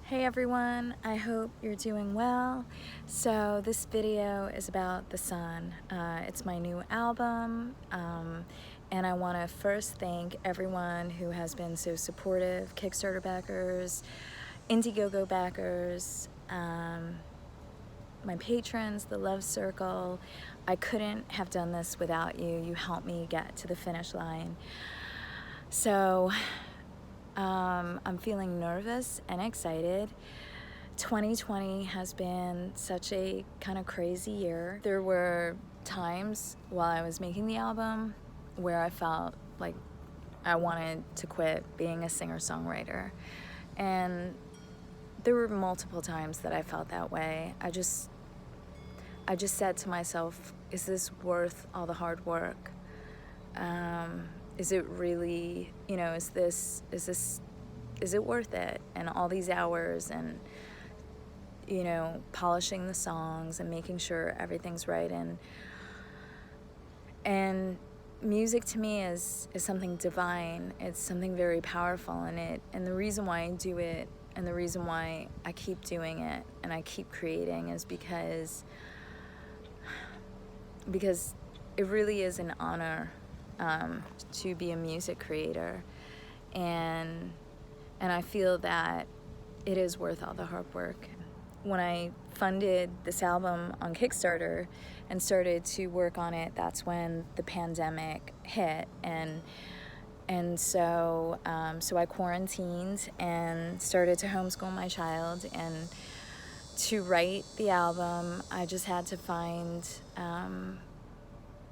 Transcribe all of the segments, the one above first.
Hey everyone, I hope you're doing well. So this video is about The Sun. It's my new album, and I want to first thank everyone who has been so supportive, Kickstarter backers, Indiegogo backers, my patrons, the Love Circle. I couldn't have done this without you. You helped me get to the finish line. So I'm feeling nervous and excited. 2020 has been such a kind of crazy year. There were times while I was making the album where I felt like I wanted to quit being a singer-songwriter. And there were multiple times that I felt that way. I just said to myself, is this worth all the hard work? Is it really, is it worth it? And all these hours and, polishing the songs and making sure everything's right. And music to me is something divine. It's something very powerful and the reason why I do it and the reason why I keep doing it and I keep creating is because it really is an honor to be a music creator, and I feel that it is worth all the hard work. When I funded this album on Kickstarter and started to work on it, that's when the pandemic hit, and so I quarantined and started to homeschool my child. And to write the album, I just had to find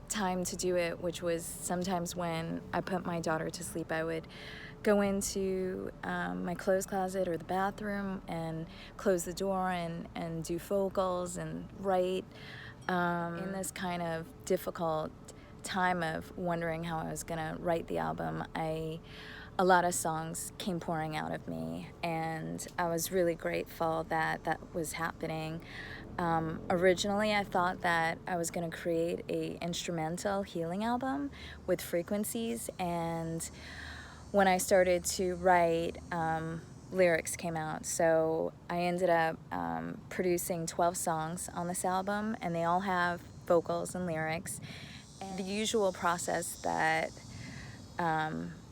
time to do it, which was sometimes when I put my daughter to sleep. I would go into my clothes closet or the bathroom and close the door and do vocals and write. In this kind of difficult time of wondering how I was gonna write the album, a lot of songs came pouring out of me, and I was really grateful that that was happening. Originally, I thought that I was going to create a instrumental healing album with frequencies, and when I started to write, lyrics came out. So I ended up producing 12 songs on this album, and they all have vocals and lyrics. And the usual process that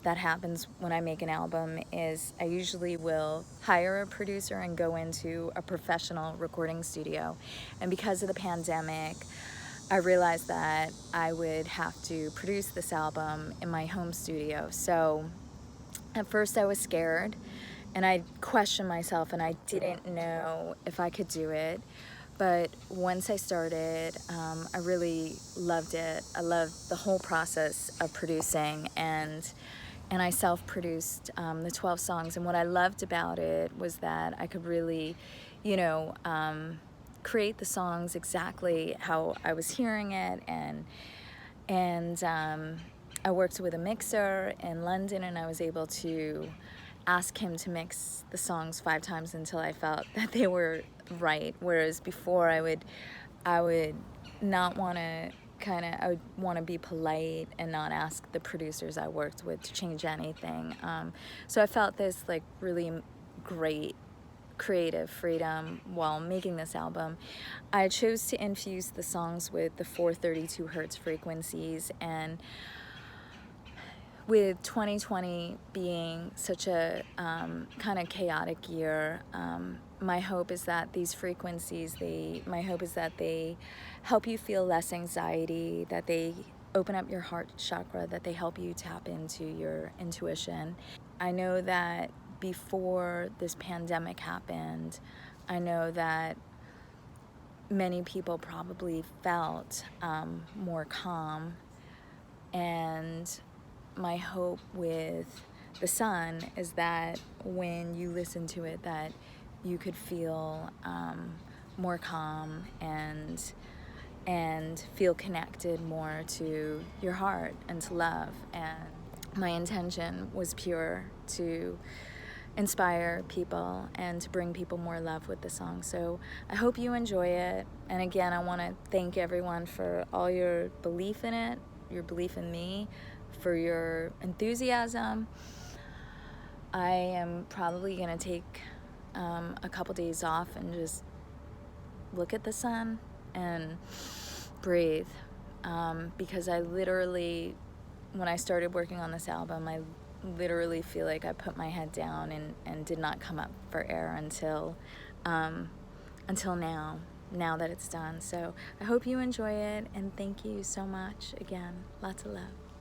happens when I make an album is I usually will hire a producer and go into a professional recording studio. And because of the pandemic, I realized that I would have to produce this album in my home studio. So at first I was scared and I questioned myself and I didn't know if I could do it. But once I started, I really loved it. I loved the whole process of producing, and I self-produced the 12 songs. And what I loved about it was that I could really, create the songs exactly how I was hearing it. And I worked with a mixer in London, and I was able to ask him to mix the songs 5 times until I felt that they were right. Whereas before I would not want to I would want to be polite and not ask the producers I worked with to change anything. So I felt this like really great creative freedom while making this album. I chose to infuse the songs with the 432 hertz frequencies, and with 2020 being such a kind of chaotic year, my hope is that these frequencies, my hope is that they help you feel less anxiety, that they open up your heart chakra, that they help you tap into your intuition. I know that before this pandemic happened, I know that many people probably felt more calm, and my hope with The Sun is that when you listen to it, that you could feel more calm and feel connected more to your heart and to love. And my intention was pure, to inspire people and to bring people more love with the song. So I hope you enjoy it. And again, I want to thank everyone for all your belief in it, your belief in me, for your enthusiasm. I am probably going to take a couple days off and just look at the sun and breathe, because I literally, when I started working on this album, I literally feel like I put my head down and did not come up for air until now that it's done. So I hope you enjoy it, and thank you so much again. Lots of love.